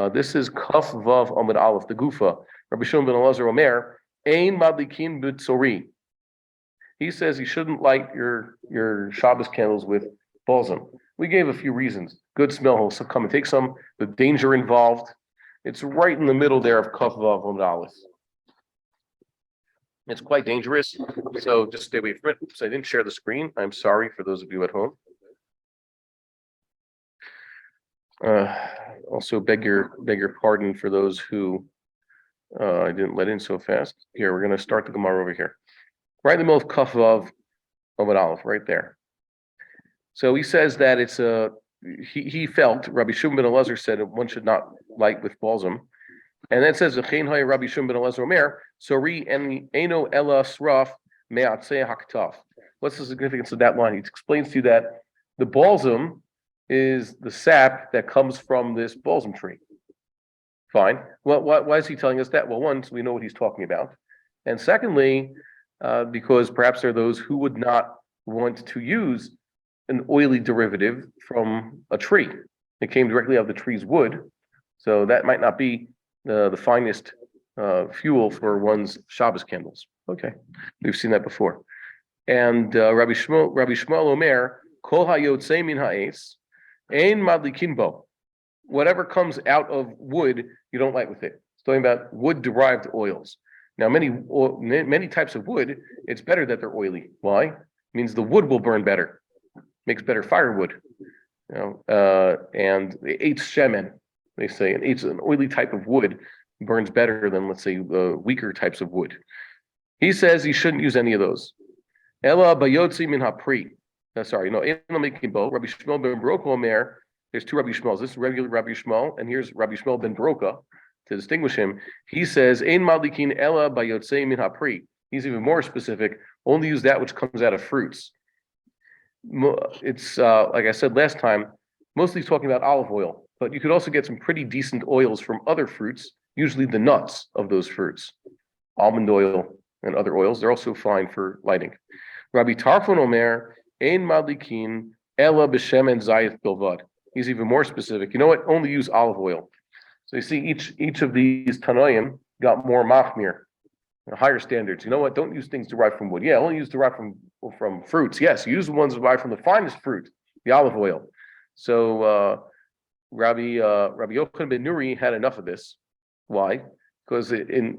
This is Kaf Vav Amid Aleph, the Gufa. Rabbi Shimon ben Elazar Omer, Ein Madlikin B'Tzori. He says you shouldn't light your Shabbos candles with balsam. We gave a few reasons. Good smell, so come and take some. The danger involved. It's right in the middle there of Kaf Vav Amid Aleph. It's quite dangerous, so just stay away from it. Oops, I didn't share the screen. I'm sorry for those of you at home. Also beg your pardon for those who I didn't let in so fast. Here, we're going to start the Gemara over here. Right in the middle of Kaf Vav Amid Aleph, right there. So he says that it's he felt, Rabbi Shimon ben Elazar said that one should not light with balsam. And then it says, Rabbi Shimon ben Elazar Omer, Sori en eno ela sraf me'atzeh haktaf. What's the significance of that line? He explains to you that the balsam is the sap that comes from this balsam tree. Fine. Well, why is he telling us that? Well, one, so we know what he's talking about. And secondly, because perhaps there are those who would not want to use an oily derivative from a tree. It came directly out of the tree's wood. So that might not be the finest fuel for one's Shabbos candles. Okay, we've seen that before. And Rabbi Shmuel Omer, Kol hayotzei min ha'etz, ein madlikin bo. Whatever comes out of wood, you don't light with it. It's talking about wood-derived oils. Now, many types of wood, it's better that they're oily. Why? It means the wood will burn better, makes better firewood. And the eitz shemen, they say, an oily type of wood burns better than, let's say, the weaker types of wood. He says he shouldn't use any of those. Ela bayotzi min hapri. Sorry, no, Rabbi Shmuel ben Baroka Omer. There's two Rabbi Shmuels. This is regular Rabbi Shmuel, and here's Rabbi Shmuel ben Baroka to distinguish him. He says, Ein madlikin ela bayotzei min hapri. He's even more specific. Only use that which comes out of fruits. It's like I said last time, mostly talking about olive oil, but you could also get some pretty decent oils from other fruits, usually the nuts of those fruits. Almond oil and other oils, they're also fine for lighting. Rabbi Tarfon Omer, Ein madlikin ela b'shemen zayit bilvad. He's even more specific. You know what? Only use olive oil. So you see, each of these Tanoim got more machmir, higher standards. You know what? Don't use things derived from wood. Yeah, only use derived from fruits. Yes, use the ones derived from the finest fruit, the olive oil. So Rabbi Yochanan ben Nuri had enough of this. Why? Because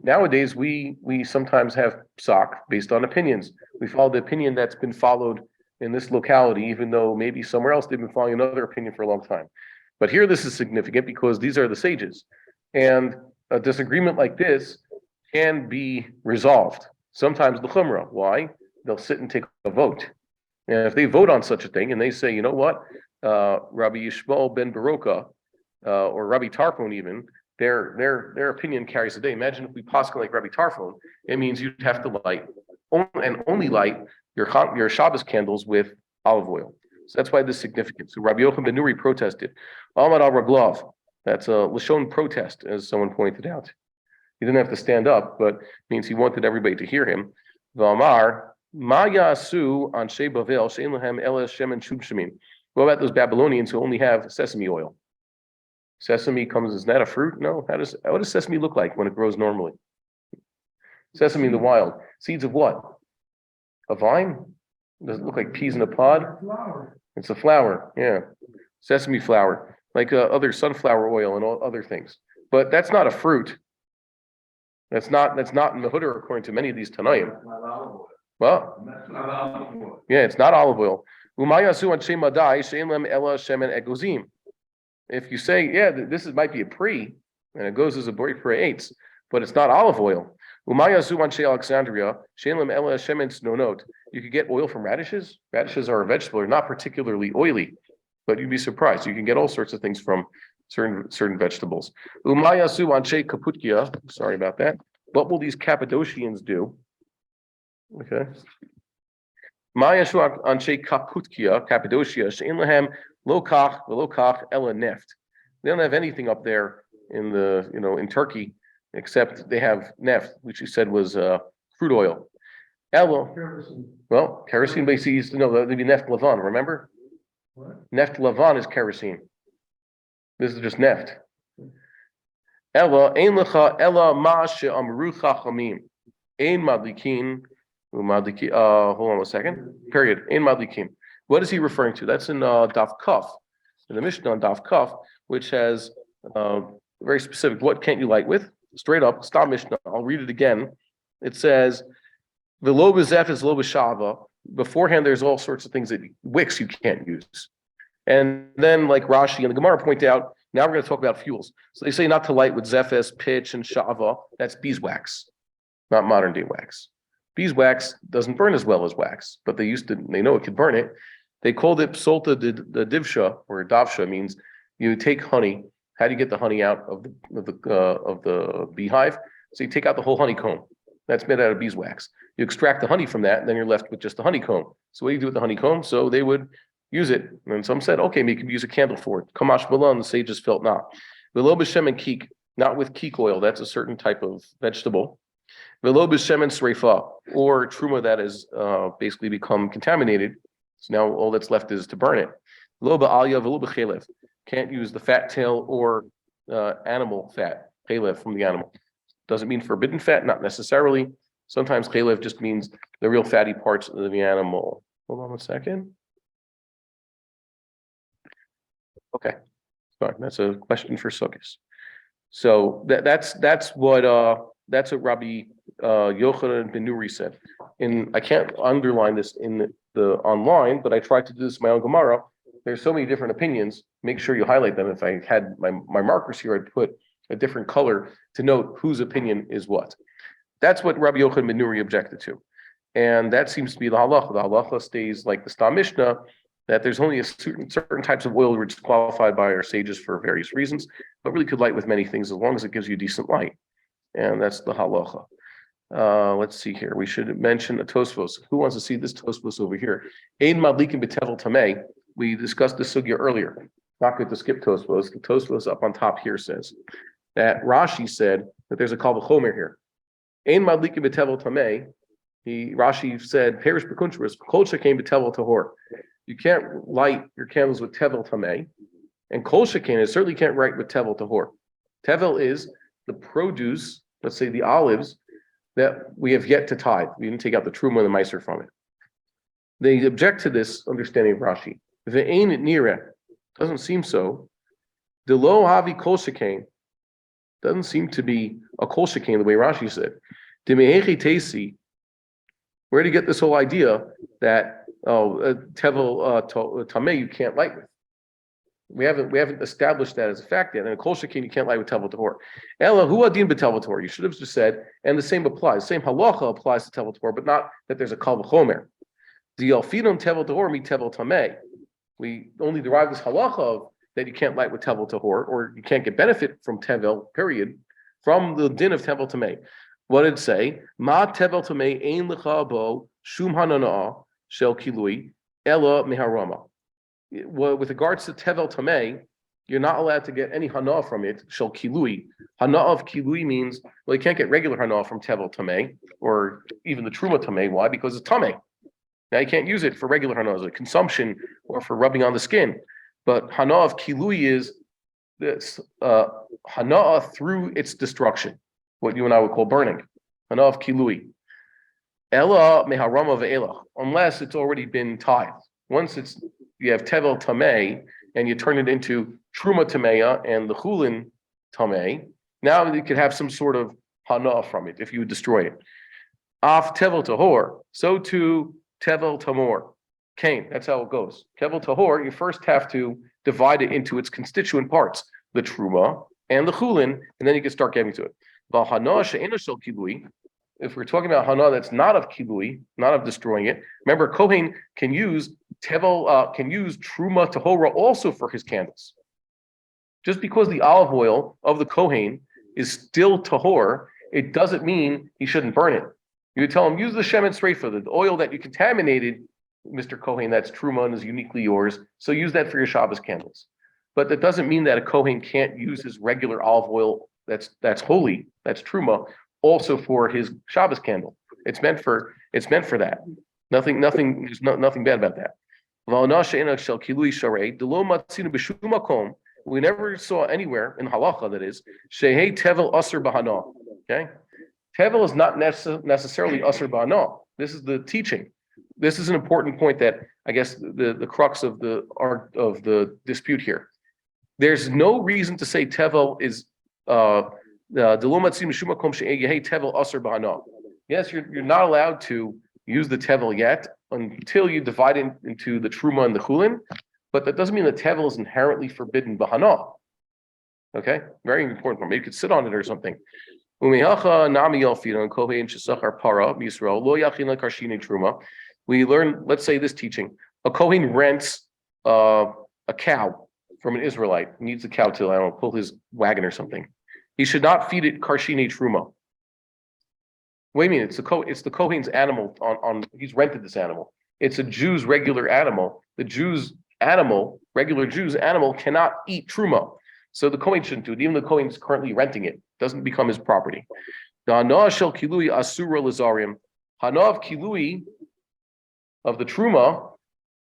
nowadays we sometimes have psak based on opinions. We follow the opinion that's been followed in this locality, even though maybe somewhere else they've been following another opinion for a long time. But here this is significant because these are the sages. And a disagreement like this can be resolved. Sometimes the chumrah. Why? They'll sit and take a vote. And if they vote on such a thing and they say, you know what, Rabbi Yishmael ben Baroka, or Rabbi Tarfon even, their opinion carries the day. Imagine if we paskin like Rabbi Tarfon, it means you'd have to light and only light your Shabbos candles with olive oil. So that's why this is significant. So Rabbi Yochanan ben Nuri protested. Amad al Raglov. That's a Lashon protest, as someone pointed out. He didn't have to stand up, but it means he wanted everybody to hear him. V'amar ma yasu anshe Bavel she'en lahem ela shemen shubshimim. What about those Babylonians who only have sesame oil? Sesame is that a fruit? No. What does sesame look like when it grows normally? Sesame in the wild. Seeds of what? A vine? Does it look like peas in a pod? It's a flower. Yeah. Sesame flour. Like other sunflower oil and all other things. But that's not a fruit. That's not in Mehudar according to many of these Tanaim. Well, yeah, it's not olive oil. If you say, yeah, this might be a pre, and it goes as a boy pre eights, but it's not olive oil. Alexandria, you could get oil from radishes. Radishes are a vegetable, they're not particularly oily, but you'd be surprised. You can get all sorts of things from certain vegetables. Sorry about that. What will these Cappadocians do? Okay. Cappadocia, they don't have anything up there in Turkey except they have neft, which you said was crude oil. Well, kerosene basically there'd be neft lavan, remember? What? Neft lavan is kerosene. This is just neft. Ella ein lecha ella ma she'amru chachamim ein madlikin umadliki. Hold on a second. Period. Ein madlikin. What is he referring to? That's in Daf Kaf, in the Mishnah on Daf Kaf, which has very specific. What can't you light with? Straight up, stop Mishnah. I'll read it again. It says, "V'lo b'zef is lo b'shava." Beforehand, there's all sorts of things that wicks you can't use, and then like Rashi and the Gemara point out. Now we're going to talk about fuels. So they say not to light with zephes, pitch, and shava. That's beeswax, not modern day wax. Beeswax doesn't burn as well as wax, but they know it could burn it. They called it psolta the divsha, or davsha means you take honey. How do you get the honey out of the beehive? So you take out the whole honeycomb. That's made out of beeswax. You extract the honey from that, and then you're left with just the honeycomb. So what do you do with the honeycomb? So they would use it. And some said, okay, maybe you can use a candle for it. Kamash Balan, the sages felt not. Velo b'shem and keek, not with keek oil. That's a certain type of vegetable. Velo b'shem and sreifa, or truma that has basically become contaminated. So now all that's left is to burn it. Velo ba'alya, velo b'chelev. Can't use the fat tail or animal fat, chelev from the animal. Doesn't mean forbidden fat, not necessarily. Sometimes chelev just means the real fatty parts of the animal. Hold on a second. Okay, fine. That's a question for Sukkos. So that's what Rabbi Yochanan ben Nuri said. I can't underline this in the online, but I tried to do this in my own Gemara. There's so many different opinions. Make sure you highlight them. If I had my markers here, I'd put a different color to note whose opinion is what. That's what Rabbi Yochanan ben Nuri objected to, and that seems to be the halacha. The halacha stays like the Stam Mishnah, that there's only a certain types of oil which is qualified by our sages for various reasons, but really could light with many things as long as it gives you decent light. And that's the halacha. Let's see here. We should mention a Tosfos. Who wants to see this Tosfos over here? Ein madlikin b'tevel tamei. We discussed this sugya earlier. Not good to skip Tosfos. The Tosfos up on top here says that Rashi said that there's a kal v'chomer here. Ein madlikin b'tevel tamei. Rashi said, Perish b'kunchris, kol shekein b'tevel tahor. You can't light your candles with tevel tamei, and kol shekain, it certainly can't light with tevel tahor. Tevel is the produce, let's say the olives, that we have yet to tithe. We didn't take out the truma and the meiser from it. They object to this understanding of Rashi. Ve'ein it nireh, doesn't seem so. De lo havi kol shekain, doesn't seem to be a kol shekain the way Rashi said. De mehechi tesi, where do you get this whole idea that tevel tamei you can't light with? We haven't established that as a fact yet. And a kol shekin you can't light with tevel tahor. Ella hu adin b'tevel tahor. You should have just said, and the same applies. Same halacha applies to tevel tahor, but not that there's a kal v'chomer. The alfidon tevel tahor mi tevel tamei. We only derive this halacha of that you can't light with tevel tahor, or you can't get benefit from tevel. Period. From the din of tevel tamei. What did it say? Ma tevel tamei ein lecha bo shum hananah shel kilui ella meharama. Well, with regards to tevel tamei, you're not allowed to get any hana from it. Shel kilui. Hana of kilui means, well, you can't get regular hana from tevel tamei, or even the truma tamei. Why? Because it's tamei. Now you can't use it for regular hana as a consumption or for rubbing on the skin. But hana of kilui is this hana through its destruction, what you and I would call burning. Hana of kilui. Ella meharama ve'ela, unless it's already been tithed. Once you have tevel tamei and you turn it into truma tameya and the chulin tamei, now you could have some sort of hana from it if you destroy it. Af tevel tahor, so too tevel tamor. Cain, that's how it goes. Tevel tahor, you first have to divide it into its constituent parts, the truma and the chulin, and then you can start getting to it. V'hana she'ena shel kilui. If we're talking about hana that's not of kilui, not of destroying it, remember Kohen can use tevel, can use truma tahora also for his candles. Just because the olive oil of the Kohen is still tahor, it doesn't mean he shouldn't burn it. You would tell him, use the shemen sreifa, the oil that you contaminated, Mr. Kohen, that's truma and is uniquely yours, so use that for your Shabbos candles. But that doesn't mean that a Kohen can't use his regular olive oil that's holy, that's truma, also for his Shabbos candle. It's meant for that. Nothing bad about that. We never saw anywhere in halacha, that is, shehei tevel aser b'hana. Okay, tevel is not necessarily aser b'hana. This is the teaching. This is an important point that I guess the crux of the art of the dispute here. There's no reason to say tevel is yes, you're not allowed to use the tevel yet until you divide it into the truma and the chulin, but that doesn't mean the tevel is inherently forbidden bahana. Okay, very important point. Maybe you could sit on it or something. We learn, let's say this teaching. A Kohen rents a cow from an Israelite. He needs a cow to, I don't know, pull his wagon or something. He should not feed it karshine truma. Wait a minute, it's the Kohen's animal on he's rented this animal. It's a Jew's regular animal. The Jew's animal, regular Jew's animal, cannot eat truma. So the Kohen shouldn't do it. Even the Kohen is currently renting it. Doesn't become his property. The hana shel kilui asura lazarim. Hana of kilui of the truma,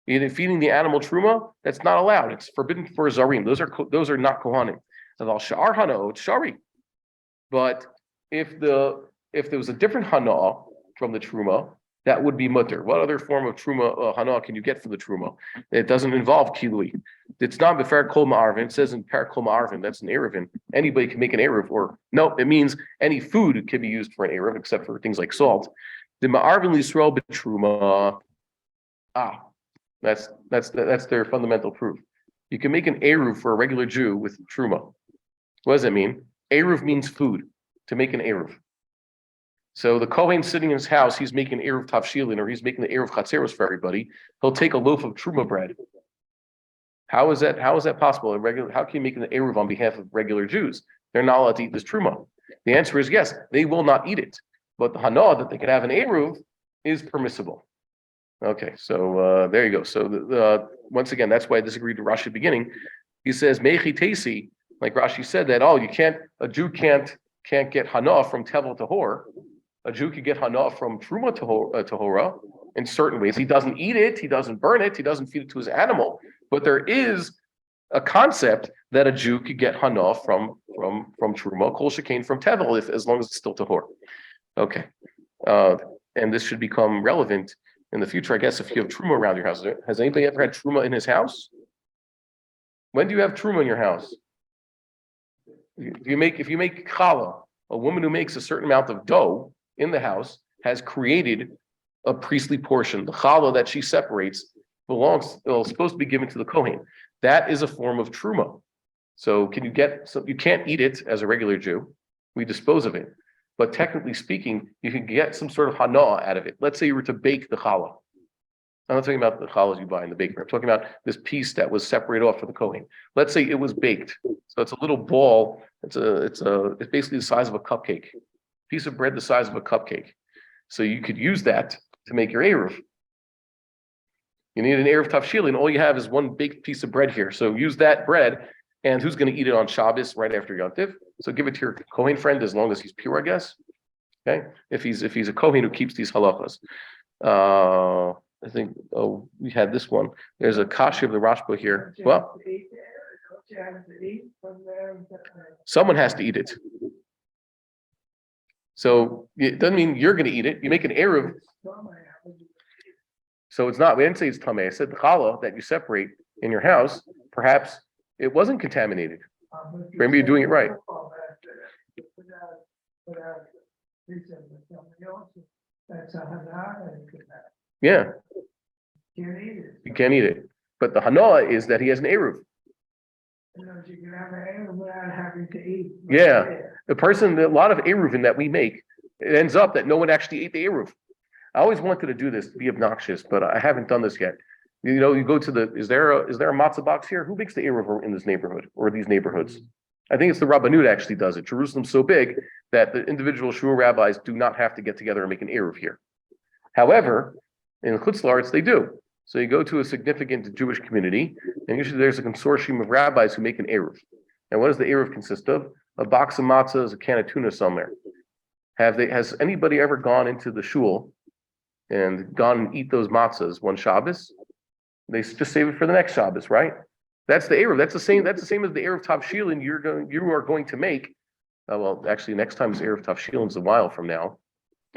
feeding the animal truma, that's not allowed. It's forbidden for zarim. Those are not kohanim. Al sha'ar hana it's shari. But if there was a different hana from the truma, that would be mutter. What other form of truma hana can you get from the truma? It doesn't involve kilui. It's not befer kol ma'arvin. It says in per kol ma'arvin. That's an eruvin. Anybody can make an eruv, or no, it means any food can be used for an eruv except for things like salt. The ma'arvin lisrael b'truma. That's their fundamental proof. You can make an eruv for a regular Jew with truma. What does that mean? Eruv means food. To make an eruv. So the Kohen sitting in his house, he's making eruv tavshilin, or he's making the eruv chatzeros for everybody. He'll take a loaf of truma bread. How is that possible? How can you make an eruv on behalf of regular Jews? They're not allowed to eat this truma. The answer is yes, they will not eat it. But the hana that they can have an eruv is permissible. Okay, so there you go. So once again, that's why I disagreed with Rashi at the beginning. He says mechi tesi, like Rashi said that a Jew can't get hana from tevel tahor. A Jew could get hana from truma tahora in certain ways. He doesn't eat it, he doesn't burn it, he doesn't feed it to his animal. But there is a concept that a Jew could get hana from truma, kol shekain from tevel, as long as it's still tahor. Okay, and this should become relevant in the future, I guess, if you have truma around your house. Has anybody ever had truma in his house? When do you have truma in your house? If you make challah, a woman who makes a certain amount of dough in the house has created a priestly portion. The challah that she separates supposed to be given to the Kohen. That is a form of truma. So you can't eat it as a regular Jew. We dispose of it. But technically speaking, you can get some sort of hana out of it. Let's say you were to bake the challah. I'm not talking about the challahs you buy in the bakery. I'm talking about this piece that was separated off for the Kohen. Let's say it was baked. So it's a little ball. It's basically the size of a cupcake. Piece of bread the size of a cupcake. So you could use that to make your eruv. You need an eruv tavshil, and all you have is one baked piece of bread here. So use that bread, and who's going to eat it on Shabbos right after Yom Tov? So give it to your Kohen friend as long as he's pure, I guess. Okay, if he's a Kohen who keeps these halachas. I think we had this one. There's a kasha of the Rashba here. Well, someone has to eat it. So it doesn't mean you're going to eat it. You make an eruv. So it's not. We didn't say it's tameh. I said the challah that you separate in your house. Perhaps it wasn't contaminated. Maybe you're doing it right. Yeah. You can't eat it. But the hana is that he has an eruv. Yeah. A lot of eruvin that we make, it ends up that no one actually ate the eruv. I always wanted to do this to be obnoxious, but I haven't done this yet. You go to is there a matzah box here? Who makes the eruv in this neighborhood or these neighborhoods? I think it's the Rabbanut actually does it. Jerusalem's so big that the individual Shiur rabbis do not have to get together and make an eruv here. However, in Chutz La'aretz they do. So you go to a significant Jewish community, and usually there's a consortium of rabbis who make an eruv. And what does the eruv consist of? A box of matzahs, a can of tuna somewhere. Has anybody ever gone into the shul and gone and eat those matzahs one Shabbos? They just save it for the next Shabbos, right? That's the Erev. That's the same as the Erev Tavshilin you are going to make. Well, actually, next time is Erev Tavshilin is a while from now.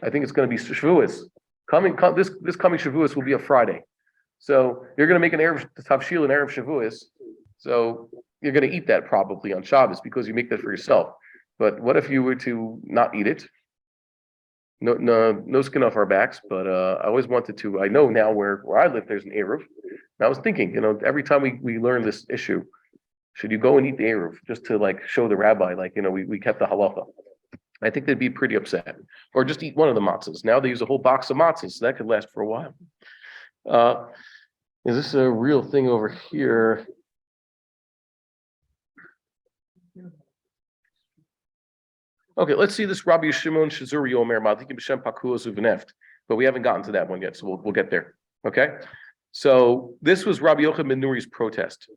I think it's going to be Shavuos. This coming Shavuos will be a Friday. So you're going to make an Erev Tavshilin, Erev Shavuos. So you're going to eat that probably on Shabbos because you make that for yourself. But what if you were to not eat it? No skin off our backs. But I always wanted to. I know now where I live, there's an Erev. And I was thinking, every time we learn this issue, should you go and eat the Erev just to like show the rabbi, like, we kept the halacha? I think they'd be pretty upset. Or just eat one of the matzahs. Now they use a whole box of matzahs, so that could last for a while. Is this a real thing over here? Okay, let's see this Rabbi Shimon Shizuri Omer Madikim B'Shem Pakuos Uveneft, but we haven't gotten to that one yet, so we'll get there. Okay, so this was Rabbi Yochanan ben Nuri's protest.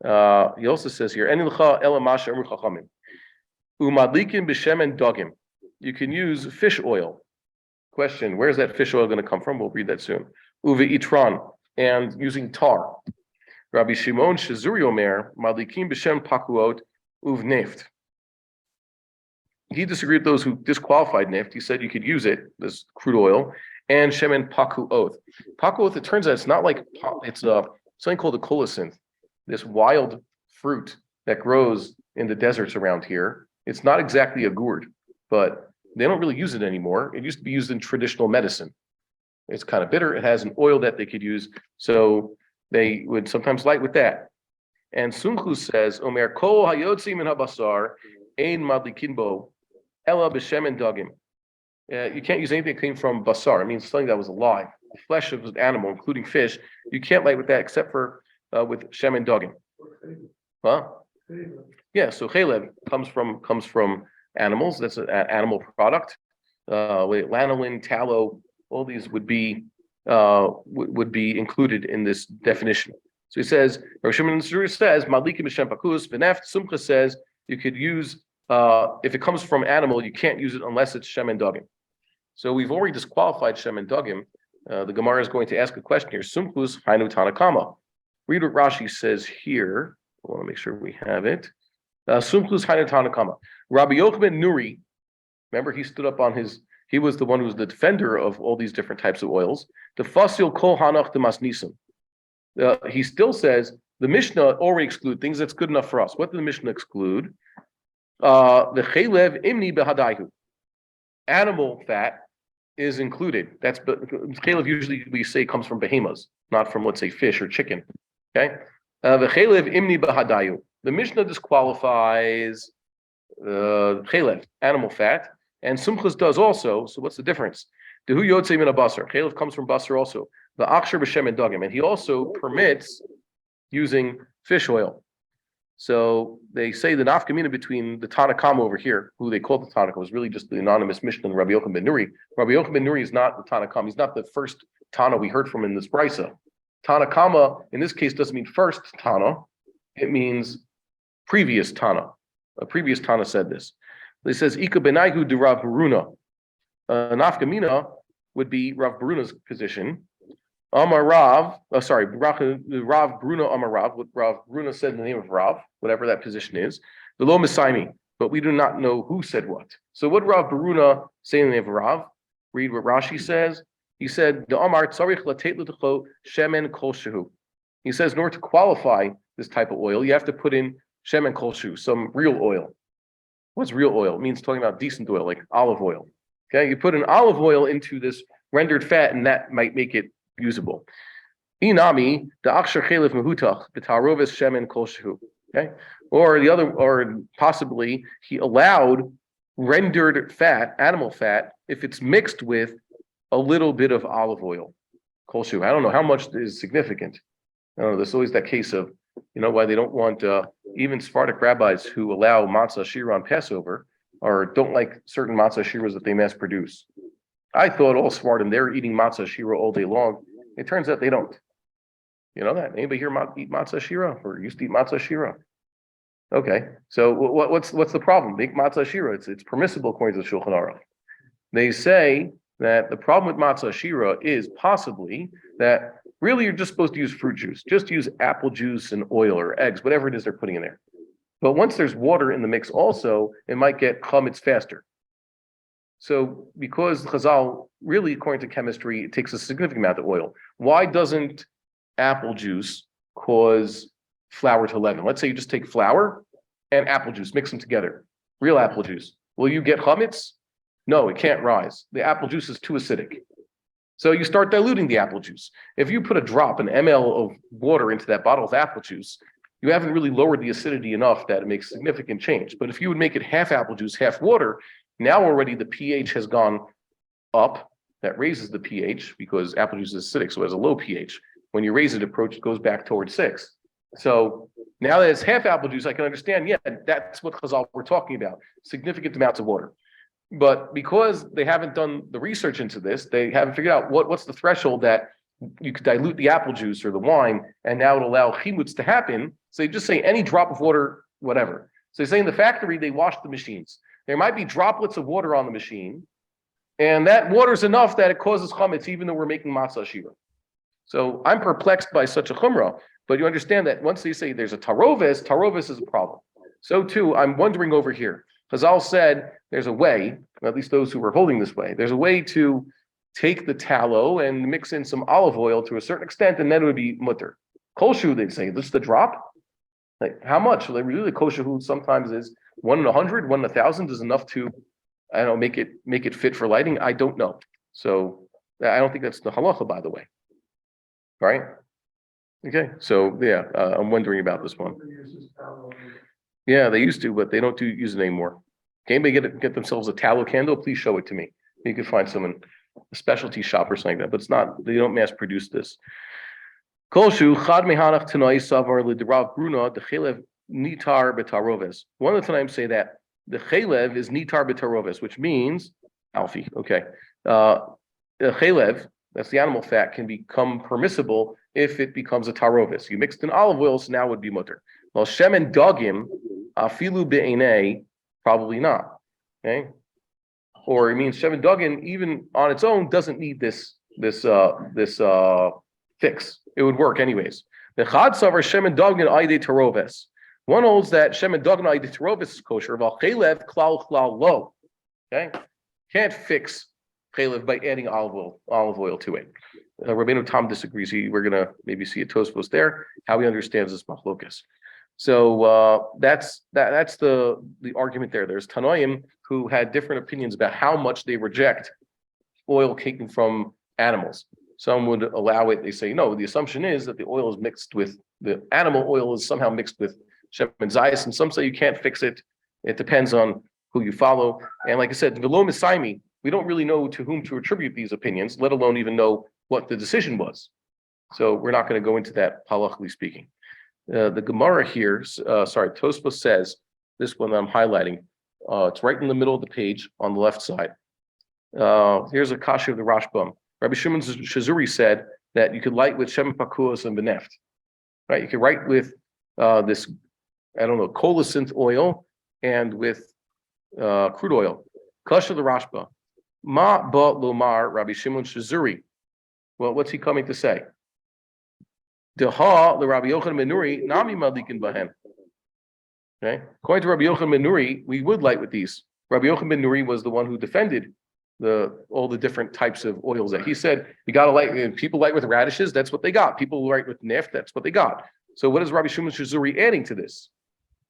He also says here, "En ilcha ela masha amru chachamim umadlikin b'shemen dogim." You can use fish oil. Question: where's that fish oil going to come from? We'll read that soon. Uve itron, and using tar. Rabbi Shimon Shizuri Omer madlikin b'shem pakuot uvneft. He disagreed with those who disqualified neft. He said you could use it, this crude oil, and shemen pakuot. Pakuot, it turns out it's not like it's something called a colocynth. This wild fruit that grows in the deserts around here. It's not exactly a gourd, but they don't really use it anymore. It used to be used in traditional medicine. It's kind of bitter. It has an oil that they could use, so they would sometimes light with that. And Sunchu says, "Omer kol hayotzi min habasar ein madlikin bo ela b'shemen dagim." You can't use anything that came from basar. It means something that was alive, the flesh of an animal, including fish. You can't light with that except for with shemen dagim. Huh? Yeah. So chalev comes from animals. That's an animal product. Lanolin, tallow, all these would be included in this definition. So he says, Rav Shimon says, "Madlikim b'shem pakus." V'neft Sumcha says you could use if it comes from animal, you can't use it unless it's shemen dagim. So we've already disqualified shemen dagim. The Gemara is going to ask a question here. Sumchus hainu tanakama. Read what Rashi says here. I want to make sure we have it. Sumchus hainu tanakama. Rabbi Yochanan Nuri. Remember, he stood up on his. He was the one who was the defender of all these different types of oils. The fasil kol hanach demas nisim. He still says the Mishnah already exclude things that's good enough for us. What did the Mishnah exclude? The chaylev imni behadaihu. Animal fat is included. That's chaylev usually we say comes from behemoths, not from, let's say, fish or chicken. Okay. The chaylev imni behadaihu. The Mishnah disqualifies chaylev, animal fat, and Sumchus does also. So what's the difference? Dehu yotzei min basar. Chaylev comes from basar also. The aksher b'shem and dagim, and he also permits using fish oil. So they say the nafkamina between the Tanakama over here, who they called the Tanakama, was really just the anonymous Mishnah and Rabbi Yochanan ben Nuri. Rabbi Yochanan ben Nuri is not the Tanakama. He's not the first Tana we heard from in this brisa. Tanakama, in this case, doesn't mean first Tana. It means previous Tana. A previous Tana said this. It says, Ika benaihu de Rav Baruna. Nafkamina would be Rav Baruna's position. Amar Rav, Rav Bruna Amar Rav, what Rav Bruna said in the name of Rav, whatever that position is, the lo Mesaimi, but we do not know who said what. So what Rav Bruna say in the name of Rav? Read what Rashi says. He said, the Amar tzarich latet l'techo shemen kol shehu. He says, in order to qualify this type of oil, you have to put in shemen kol shehu, some real oil. What's real oil? It means talking about decent oil, like olive oil. Okay, you put an olive oil into this rendered fat, and that might make it usable. Inami the aksher chalev mehutach b'taroves shemen kol shehu. Okay, or possibly he allowed rendered fat, animal fat, if it's mixed with a little bit of olive oil. Kol shehu. I don't know how much is significant. I don't know. There's always that case of why they don't want even Sephardic rabbis who allow matzah shira on Passover or don't like certain matzah shiras that they mass produce. I thought all Sephardim, they're eating matzah shira all day long. It turns out they don't. You know that? Anybody here eat matzah shira or used to eat matzah shira? Okay, so what's the problem? Make matzah shira. It's permissible according to the Shulchan Aruch. They say that the problem with matzah shira is possibly that Really, you're just supposed to use fruit juice. Just use apple juice and oil or eggs, whatever it is they're putting in there. But once there's water in the mix also, it might get chametz faster. So because Chazal, really according to chemistry, it takes a significant amount of oil. Why doesn't apple juice cause flour to leaven? Let's say you just take flour and apple juice, mix them together, real apple juice. Will you get chametz? No, it can't rise. The apple juice is too acidic. So you start diluting the apple juice. If you put a drop, an ml of water into that bottle of apple juice, you haven't really lowered the acidity enough that it makes significant change. But if you would make it half apple juice, half water, now already the pH has gone up. That raises the pH because apple juice is acidic, so it has a low pH. When you raise it, it goes back towards 6. So now that it's half apple juice, I can understand, yeah, that's what Chazal we're talking about, significant amounts of water. But because they haven't done the research into this, they haven't figured out what's the threshold that you could dilute the apple juice or the wine, and now it'll allow chimutz to happen. So they just say any drop of water, whatever. So they say in the factory, they wash the machines. There might be droplets of water on the machine, and that water is enough that it causes chametz, even though we're making matzah shiur. So I'm perplexed by such a chumrah, but you understand that once they say there's a taroves is a problem. So too, I'm wondering over here. Chazal said there's a way, at least those who were holding this way, there's a way to take the tallow and mix in some olive oil to a certain extent, and then it would be mutter. Koshu, they'd say, just the drop? Like, how much? Like, really, koshu sometimes is 1 in 100, 1 in 1,000 is enough to, I don't know, make it fit for lighting. I don't know. So I don't think that's the halacha, by the way. Right? Okay, so yeah, I'm wondering about this one. Yeah, they used to, but they don't use it anymore. Can anybody get themselves a tallow candle? Please show it to me. You can find some in a specialty shop or something like that, but it's not, they don't mass produce this. Kolshu chad mehanach tanai savar lidirav bruna the chelev nitar betaroves. One of the times say that the chelev is nitar betaroves, which means Alfie. Okay, the chelev, that's the animal fat, can become permissible if it becomes a taroves. You mixed in olive oil, so now it would be mutter. Well, shemen dogim afilu be'enei, probably not. Okay, or it means shemen dogim even on its own doesn't need this fix. It would work anyways. The chad savar shemen dogim aide taroves. One holds that shemen dogim aide taroves is kosher. Val chelev klal lo. Okay, can't fix chelev by adding olive oil to it. Rabbeinu Tam disagrees. We're gonna maybe see a Tosfos there how he understands this machlokas. So that's the argument there. There's Tanoim who had different opinions about how much they reject oil taken from animals. Some would allow it. They say no. The assumption is that the oil is mixed with the animal oil is somehow mixed with shemen zayis, and some say you can't fix it. It depends on who you follow. And like I said, v'lo misaimi, we don't really know to whom to attribute these opinions, let alone even know what the decision was. So we're not going to go into that halachically speaking. The Gemara here, Tosfos says, this one that I'm highlighting, it's right in the middle of the page on the left side. Here's a kasha of the Rashbam. Rabbi Shimon Shazuri said that you could light with shemen pakuos and beneft. Right? You could light with this, I don't know, colocynth oil and with crude oil. Kasha the Rashba. Ma ba lomar Rabbi Shimon Shazuri. Well, what's he coming to say? Deha the Rabbi Yochanan ben Nuri nami malikin bahen. Okay, according to Rabbi Yochanan ben Nuri, we would light with these. Rabbi Yochanan ben Nuri was the one who defended all the different types of oils that he said you got to light. People light with radishes, that's what they got. People light with neft, that's what they got. So what is Rabbi Shimon Shazuri adding to this?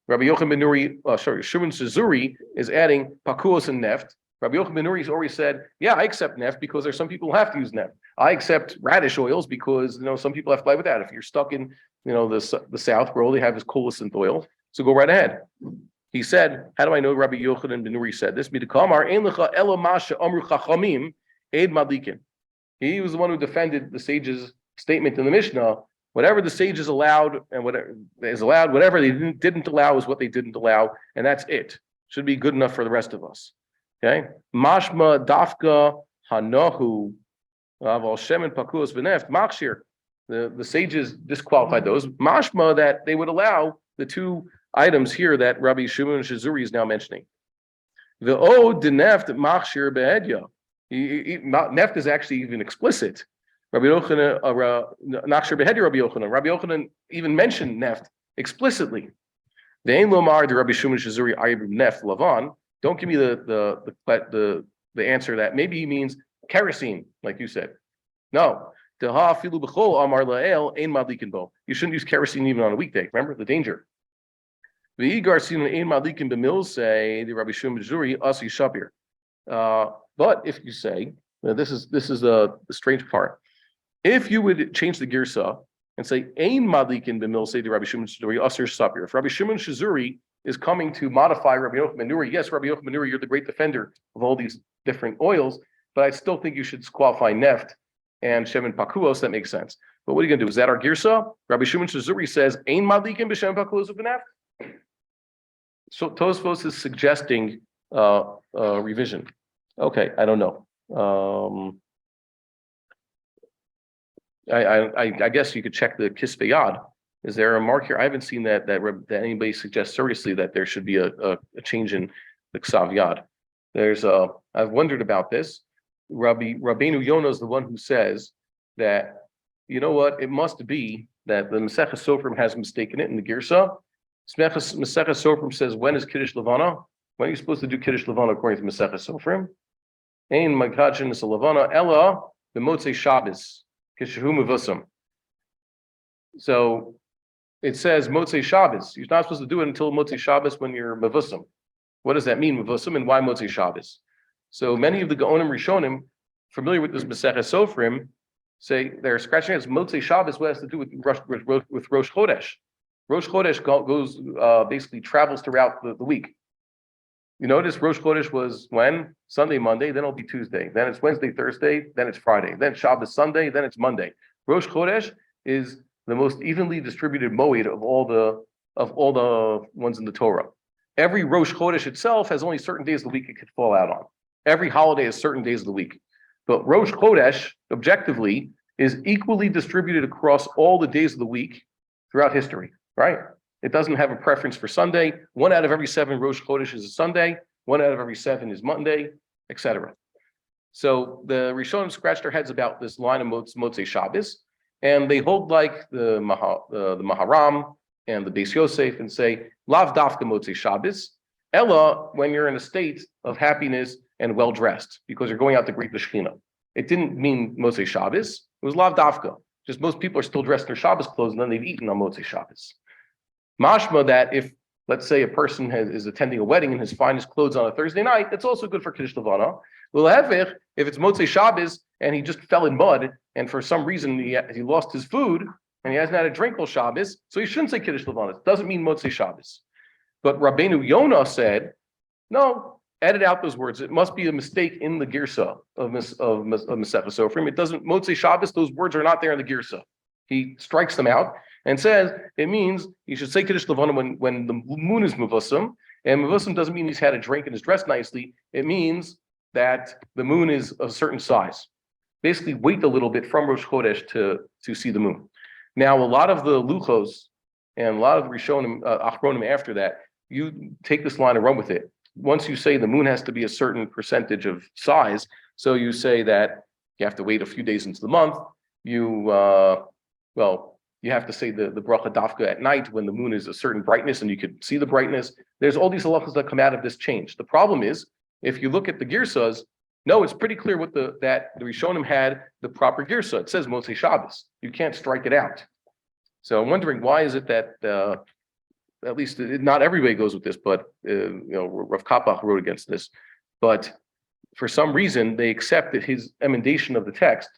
Rabbi Yochanan ben Nuri, Shimon Shazuri is adding pakuos and neft. Rabbi Yochanan ben Nuri has already said, yeah, I accept neft because there's some people who have to use neft. I accept radish oils because some people have to light with that. If you're stuck in the south where all they have is colocynth oil, so go right ahead. He said, how do I know Rabbi Yochanan ben Nuri said this? He was the one who defended the sages' statement in the Mishnah. Whatever the sages allowed and whatever is allowed, whatever they didn't allow is what they didn't allow, and that's it. Should be good enough for the rest of us. Okay? Mashma dafka hanahu aval shemen pakuos v'neft machshir. The sages disqualified those. Mashma that they would allow the two items here that Rabbi Shimon Shazuri is now mentioning. The o de neft machshir be'edya. Neft is actually even explicit. Rabbi Yochanan, Nachshir Behedi Rabbi Yochanan. Rabbi Yochanan even mentioned neft explicitly. The Ein Lomar, the Rabbi Shimon Shizuri Ayib Neft Lavan. Don't give me the answer that maybe he means kerosene, like you said. No. You shouldn't use kerosene even on a weekday. Remember the danger. The Rabbi Shimon Shizuri Asi Shapir. But if you say, this is the strange part. If you would change the girsa and say Ein Madlikin b'mil say the Rabbi Shimon Shizuri Asir Sapir. If Rabbi Shimon Shizuri is coming to modify Rabbi Yochanan Nuri, yes, Rabbi Yochanan Nuri, you're the great defender of all these different oils, but I still think you should qualify neft and shemen pakuos. That makes sense. But what are you going to do? Is that our girsa? Rabbi Shimon Shizuri says Ein Madlikin b'shemen pakuos u'b'neft. So Tosfos is suggesting revision. Okay, I don't know. I guess you could check the Kisvei Yad. Is there a mark here? I haven't seen that anybody suggests seriously that there should be a change in the Ksav Yad. I've wondered about this. Rabbeinu Yonah is the one who says that, you know what, it must be that the Masechet Sofrim has mistaken it in the Girsa. Masechet Sofrim says, when is Kiddush Levana? When are you supposed to do Kiddush Levana according to Masechet Sofrim? Ein Magkachin is a Levana, Ella, the Motzei Shabbos. So it says Motzei Shabbos. You're not supposed to do it until Motzei Shabbos when you're Mavusam. What does that mean, Mavusam, and why Motzei Shabbos? So many of the Gaonim Rishonim, familiar with this Masechet Sofrim, say they're scratching heads. Motzei Shabbos, what has to do with Rosh Chodesh? Rosh Chodesh goes basically travels throughout the week. You notice Rosh Chodesh was when? Sunday, Monday, then it'll be Tuesday. Then it's Wednesday, Thursday, then it's Friday. Then Shabbos, Sunday, then it's Monday. Rosh Chodesh is the most evenly distributed moed of all the ones in the Torah. Every Rosh Chodesh itself has only certain days of the week it could fall out on. Every holiday has certain days of the week. But Rosh Chodesh, objectively, is equally distributed across all the days of the week throughout history, right? It doesn't have a preference for Sunday. 1 out of every 7 Rosh Chodesh is a Sunday. 1 out of every 7 is Monday, etc. So the Rishonim scratched their heads about this line of Motzei Shabbos, and they hold like the Maharam and the Beis Yosef and say, Lav Dafka Motzei Shabbos, Ella, when you're in a state of happiness and well-dressed, because you're going out to greet the Shekhinah. It didn't mean Motzei Shabbos. It was Lav Dafka. Just most people are still dressed in their Shabbos clothes, and then they've eaten on Motzei Shabbos. Mashma that if, let's say, a person is attending a wedding in his finest clothes on a Thursday night, that's also good for Kiddush Levana. If it's Motzei Shabbos and he just fell in mud and for some reason he lost his food and he hasn't had a drink all Shabbos, so he shouldn't say Kiddush Levana. It doesn't mean Motzei Shabbos. But Rabbeinu Yonah said, no, edit out those words. It must be a mistake in the Girsa of Masechet Sofrim. It doesn't, Motzei Shabbos, those words are not there in the Girsa. He strikes them out and says it means you should say Kiddush Levana when the moon is Mavusam, and Mavusam doesn't mean he's had a drink and is dressed nicely. It means that the moon is a certain size. Basically, wait a little bit from Rosh Chodesh to see the moon. Now, a lot of the Luchos and a lot of the Rishonim, Achronim after that, you take this line and run with it. Once you say the moon has to be a certain percentage of size, so you say that you have to wait a few days into the month. You have to say the bracha dafka at night when the moon is a certain brightness and you could see the brightness. There's all these halachas that come out of this change. The problem is, if you look at the girsas, no, it's pretty clear that the Rishonim had the proper girsa. It says Motzei Shabbos. You can't strike it out. So I'm wondering why is it that at least not everybody goes with this, but Rav Kapach wrote against this. But for some reason, they accepted his emendation of the text,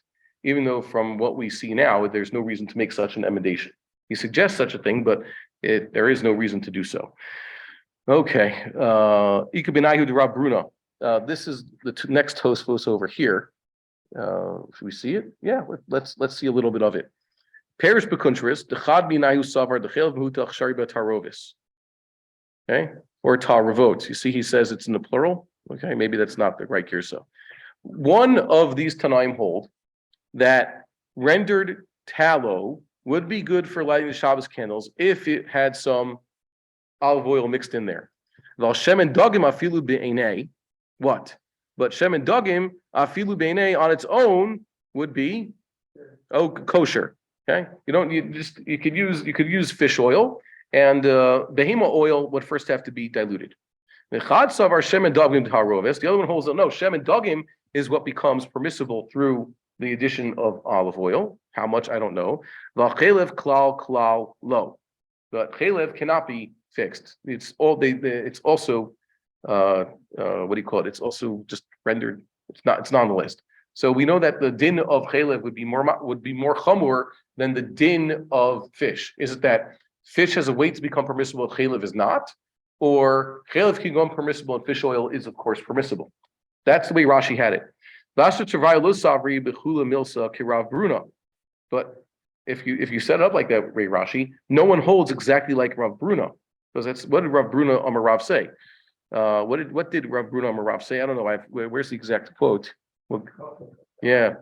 even though from what we see now, there's no reason to make such an emendation. He suggests such a thing, but there is no reason to do so. Okay. Ika b'nayu de Rab Bruna. This is the next Tosfos over here. Should we see it? Yeah, let's see a little bit of it. Perish b'kuntris, dechad b'nayu savar, dechel v'hutach shariba tarovis. Okay, or taravot. You see, he says it's in the plural. Okay, maybe that's not the right girsa. One of these Tanaim hold that rendered tallow would be good for lighting the Shabbos candles if it had some olive oil mixed in there. Val shemen dagim afilu be'enei. What? But shemen dagim afilu be'enei on its own would be Oh, kosher. Okay, you could use fish oil, and behema oil would first have to be diluted. The other one holds that no, shem and dagim is what becomes permissible through the addition of olive oil. How much I don't know. V'chelev klal lo, but chelev cannot be fixed. It's it's also what do you call it? It's also just rendered. It's not on the list. So we know that the din of chelev would be more chamur than the din of fish. Is it that fish has a weight to become permissible, chelev is not? Or chelev can go permissible and fish oil is of course permissible. That's the way Rashi had it. But if you set it up like that, Ray Rashi, no one holds exactly like Rav Bruna, because that's what did Rav Bruna Amarav say? What did Rav Bruna Amarav say? I don't know. Where's the exact quote? Well, yeah.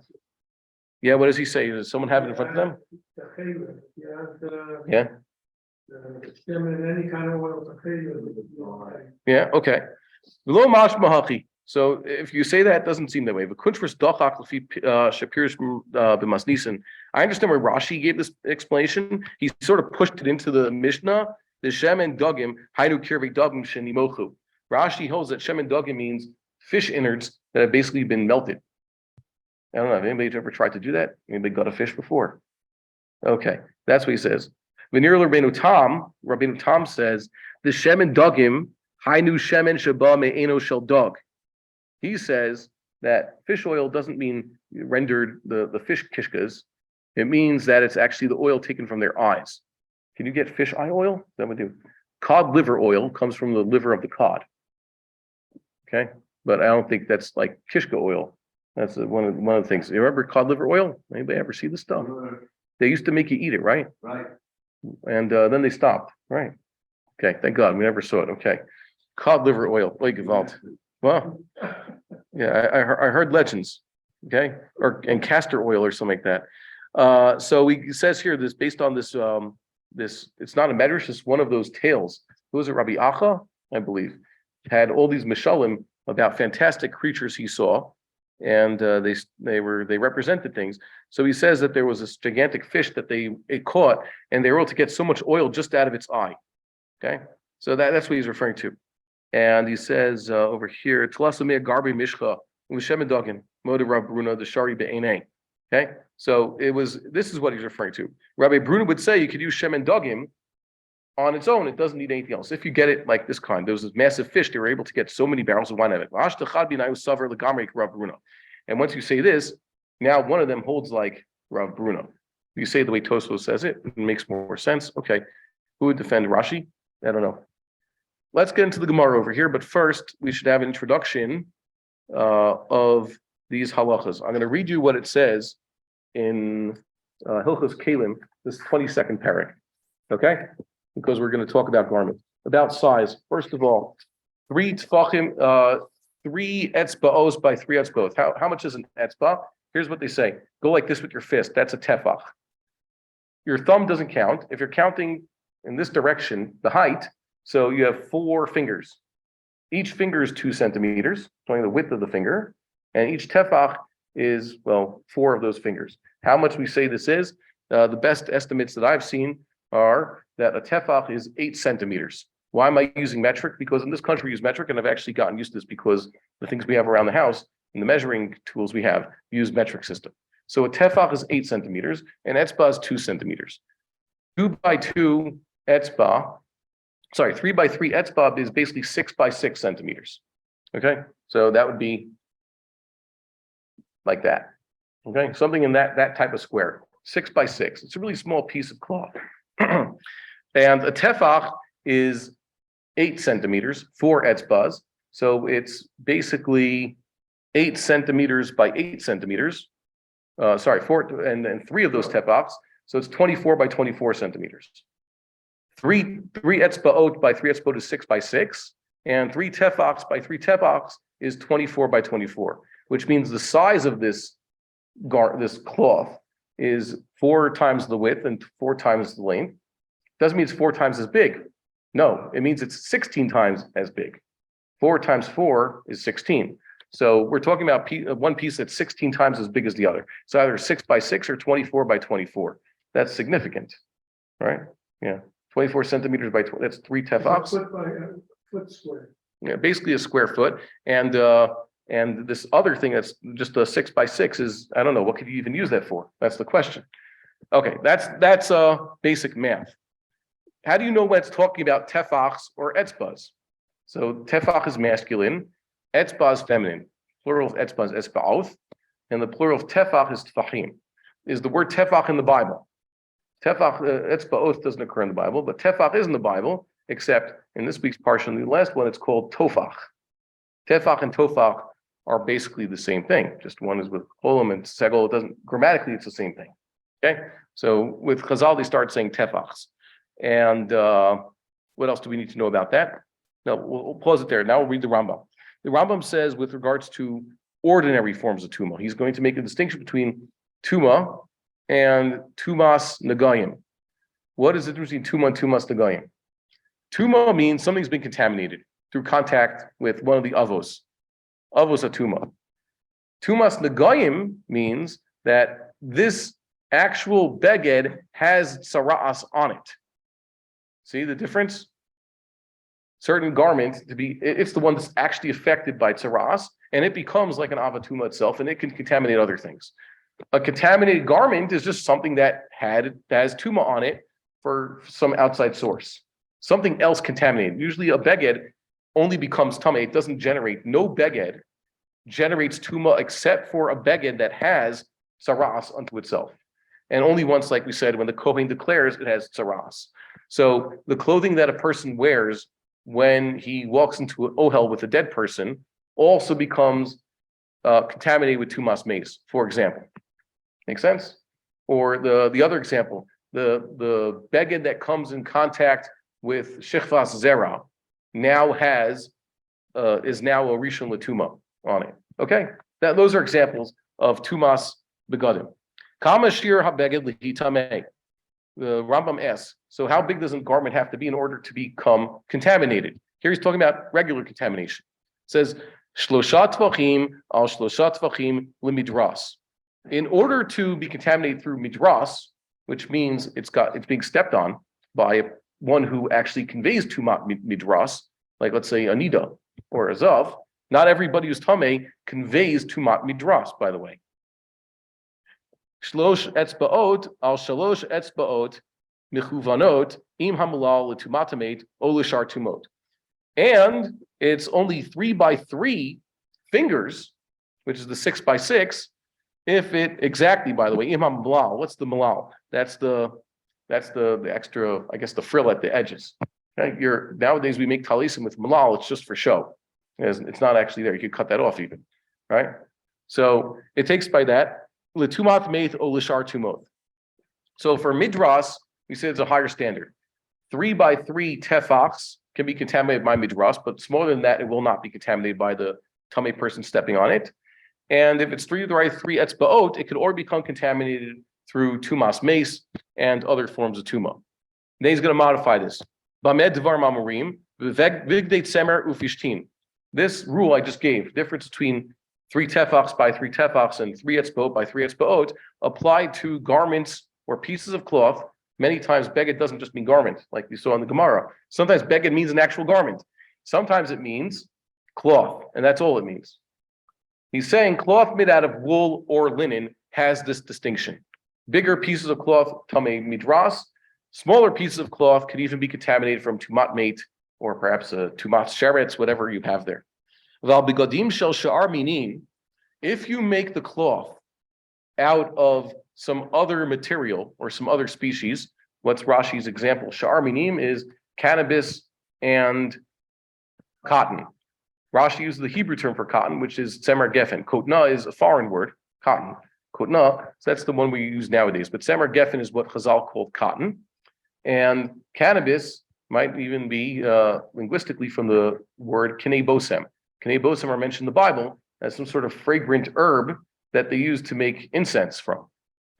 What does he say? Does someone have it in front of them? Yeah. Any kind of oil. Yeah. Okay. Below mash mahachi. So if you say that, it doesn't seem that way. But kunchvers dachak lefi shapirus b'masnisin. I understand where Rashi gave this explanation. He sort of pushed it into the Mishnah. The shem and dagim hainu kirvei dagim shenimochu. Rashi holds that shem and dagim means fish innards that have basically been melted. I don't know if anybody's ever tried to do that. Anybody got a fish before? Okay, that's what he says. V'nir Rabbeinu Tam says the shem and dagim hainu shemen sheba me'eno shel dog. He says that fish oil doesn't mean rendered the fish kishkas. It means that it's actually the oil taken from their eyes. Can you get fish eye oil? That would do. Cod liver oil comes from the liver of the cod. Okay, but I don't think that's like kishka oil. That's one of the things. You remember cod liver oil? Anybody ever see this stuff? They used to make you eat it, right? Right. And then they stopped. Right. Okay. Thank God we never saw it. Okay. Cod liver oil. Well, yeah, I heard legends. Okay, and castor oil or something like that. So he says here this based on this it's not a medrash, it's one of those tales. Who was it? Rabbi Acha, I believe, had all these mishalim about fantastic creatures he saw, and they represented things. So he says that there was this gigantic fish that they caught, and they were able to get so much oil just out of its eye. Okay, so that's what he's referring to. And he says over here, Tlasamir Garbi Mishcha, Ushemedogin, Moda Rav Bruna, the Shari Be'ene. Okay, so this is what he's referring to. Rabbi Bruna would say you could use Shem and Dogim on its own, it doesn't need anything else. If you get it like this kind, there was this massive fish, they were able to get so many barrels of wine out of it. And once you say this, now one of them holds like Rav Bruna. You say the way Tosfos says it, it makes more sense. Okay, who would defend Rashi? I don't know. Let's get into the Gemara over here, but first we should have an introduction of these halachas. I'm going to read you what it says in Hilchos Kalim, this 22nd parak, okay? Because we're going to talk about garments. About size, first of all, 3 tefachim, 3 etzba'os by 3 etzba'os. How much is an etzba? Here's what they say. Go like this with your fist. That's a tefach. Your thumb doesn't count. If you're counting in this direction, the height, so you have 4 fingers. Each finger is 2 centimeters, showing the width of the finger. And each tefach is, 4 of those fingers. How much we say this is? The best estimates that I've seen are that a tefach is 8 centimeters. Why am I using metric? Because in this country we use metric, and I've actually gotten used to this because the things we have around the house and the measuring tools we have use metric system. So a tefach is 8 centimeters, and etzba is 2 centimeters. 2 by 2 etzba, 3 by 3 etzba is basically 6 by 6 centimeters. Okay, so that would be like that. Okay, something in that type of square, 6 by 6. It's a really small piece of cloth. And a tefach is 8 centimeters, 4 etzbas. So it's basically 8 centimeters by 8 centimeters. 4 and 3 of those tefachs. So it's 24 by 24 centimeters. 3 etzbaot by 3 etzbaot is 6 by 6, and 3 tefachs by 3 tefachs is 24 by 24, which means the size of this cloth is 4 times the width and 4 times the length. Doesn't mean it's 4 times as big. No, it means it's 16 times as big. 4 times 4 is 16. So we're talking about one piece that's 16 times as big as the other. It's either 6 by 6 or 24 by 24. That's significant, right? Yeah, 24 centimeters by 20. That's 3 tefachs. Foot by foot square. Yeah, basically a square foot. And this other thing that's just a 6 by 6 is, I don't know, what could you even use that for? That's the question. Okay, that's basic math. How do you know when it's talking about tefachs or etzbas? So tefach is masculine, etzba is feminine. Plural of etzba is etzbaoth, and the plural of tefach is tefachim. Is the word tefach in the Bible? Tefach, etzbaoth doesn't occur in the Bible, but tefach is in the Bible, except in this week's parsha, the last one, it's called tofach. Tefach and tofach are basically the same thing. Just one is with cholam and segol. It doesn't, grammatically, it's the same thing. Okay, so with Chazal, they start saying tefachs. And what else do we need to know about that? No, we'll pause it there. Now we'll read the Rambam. The Rambam says, with regards to ordinary forms of tumah, he's going to make a distinction between tumah and tumas nagayim. What is the difference between tumah and tumas nagayim? Tumah means something's been contaminated through contact with one of the avos. Avos are tumah. Tumas nagayim means that this actual beged has tsara'as on it. See the difference? Certain garment it's the one that's actually affected by tsara'as, and it becomes like an avatuma itself, and it can contaminate other things. A contaminated garment is just something that has tuma on it for some outside source. Something else contaminated. Usually a beged only becomes tameh. It doesn't generate. No beged generates tuma except for a beged that has tsara'as unto itself. And only once, like we said, when the Kohen declares it has tsara'as. So the clothing that a person wears when he walks into an ohel with a dead person also becomes contaminated with tumas meis, for example. Make sense? Or the other example, the beged that comes in contact with shechvas zera now is now a rishon latuma on it. Okay, those are examples of tumas begadim. Kama shiur habeged lihitameh. The Rambam asks, so how big does a garment have to be in order to become contaminated? Here he's talking about regular contamination. It says, shlosha tvachim al shlosha tvachim limidras. In order to be contaminated through midras, which means it's being stepped on by one who actually conveys tumat midras, like let's say Anida or Azav, not everybody who's tameh conveys tumat midras, by the way. Shlosh etzbaot al shalosh etzbaot michuvanot im hamalal letumatamet o l'shar tumot. And it's only 3 by 3 fingers, which is the 6 by 6. If it exactly, by the way, im hamalal. What's the malal? That's the extra, I guess, the frill at the edges. Okay? Nowadays we make talisim with malal. It's just for show. It's not actually there. You could cut that off even, right? So it takes by that. L'tumat meith o l'shar tumot. So for midras, we say it's a higher standard. 3 by 3 tefachs can be contaminated by midras, but smaller than that, it will not be contaminated by the tameh person stepping on it. And if it's 3 by 3 etzbaot, it could already become contaminated through tumas meis and other forms of tumah. Then he's going to modify this. Bamed dvar mamurim v'vigdei tzemer ufishtin. This rule I just gave, difference between 3 tefachs by 3 tefachs and 3 etzbaot by 3 etzbaot, applied to garments or pieces of cloth. Many times beged doesn't just mean garment, like we saw in the Gemara. Sometimes beged means an actual garment. Sometimes it means cloth, and that's all it means. He's saying cloth made out of wool or linen has this distinction. Bigger pieces of cloth, tameh midras. Smaller pieces of cloth could even be contaminated from tumat mate or perhaps a tumat sheretz, whatever you have there. If you make the cloth out of some other material or some other species, what's Rashi's example? Sha'ar minim is cannabis and cotton. Rashi uses the Hebrew term for cotton, which is tzemer geffen. Kotna is a foreign word, cotton. Kotna, so that's the one we use nowadays. But tzemer geffen is what Chazal called cotton. And cannabis might even be linguistically from the word kinei bosem. Kinei bosem are mentioned in the Bible as some sort of fragrant herb that they use to make incense from.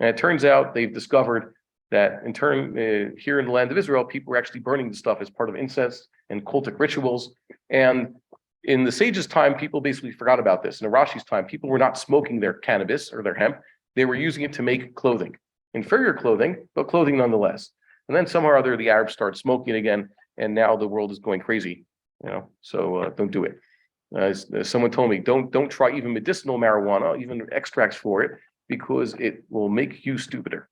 And it turns out they've discovered that in turn, here in the land of Israel, people were actually burning the stuff as part of incense and cultic rituals. And in the sages' time, people basically forgot about this. In Rashi's time, people were not smoking their cannabis or their hemp. They were using it to make clothing, inferior clothing, but clothing nonetheless. And then somehow or other, the Arabs started smoking again, and now the world is going crazy. So don't do it. As someone told me, don't try even medicinal marijuana, even extracts for it, because it will make you stupider.